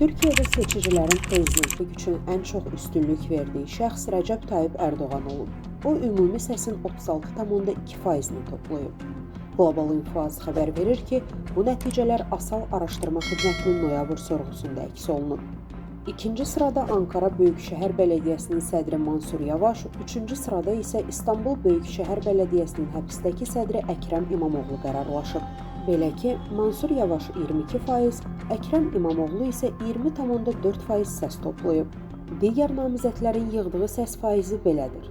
Türkiyədə seçicilərin prezidentlik üçün ən çox üstünlük verdiyi şəxs Rəcəb Tayyip Ərdoğan olub. O, ümumi səsin 36,2%-ni toplayıb. Qlobal İnfaz xəbər verir ki, bu nəticələr Asal Araşdırma Xidmətinin noyabr sorğusunda əks olunub. İkinci sırada Ankara Böyükşəhər Bələdiyyəsinin sədri Mansur Yavaş, üçüncü sırada isə İstanbul Böyükşəhər Bələdiyyəsinin həbsdəki sədri Əkrəm İmamoğlu qərarlaşıb. Belə ki, Mansur Yavaş 22%, Əkrəm İmamoğlu isə 20,4% səs toplayıb. Digər namizədlərin yığdığı səs faizi belədir.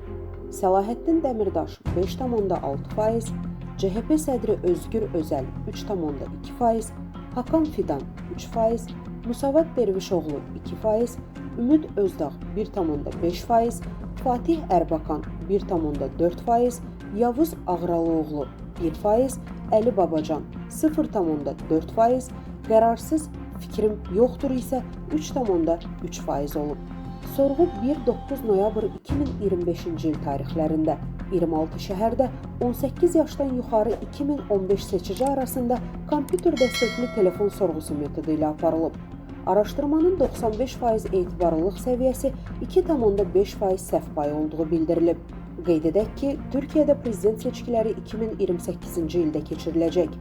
Səlahəddin Dəmirdaş 5,6%, CHP sədri Özgür Özəl 3,2%, Hakan Fidan 3%, Musavat Dervişoğlu 2%, Ümid Özdağ 1,5%, Fatih Ərbakan 1,4%, Yavuz Ağralıoğlu 1%, Əli Babacan 0,4%, qərarsız fikrim yoxdur isə 3,3% olub. Sorğu 1-9 noyabr 2025-ci il tarixlərində 26 şəhərdə 18 yaşdan yuxarı 2015 seçici arasında kompüter dəstəkli telefon sorğusu metodu ilə aparılıb. Araşdırmanın 95% etibarlılıq səviyyəsi 2,5% səhv payı olduğu bildirilib. Qeyd edək ki, Türkiyədə prezident seçkiləri 2028-ci ildə keçiriləcək.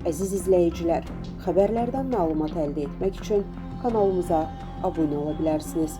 Əziz izləyicilər, xəbərlərdən məlumat əldə etmək üçün kanalımıza abunə ola bilərsiniz.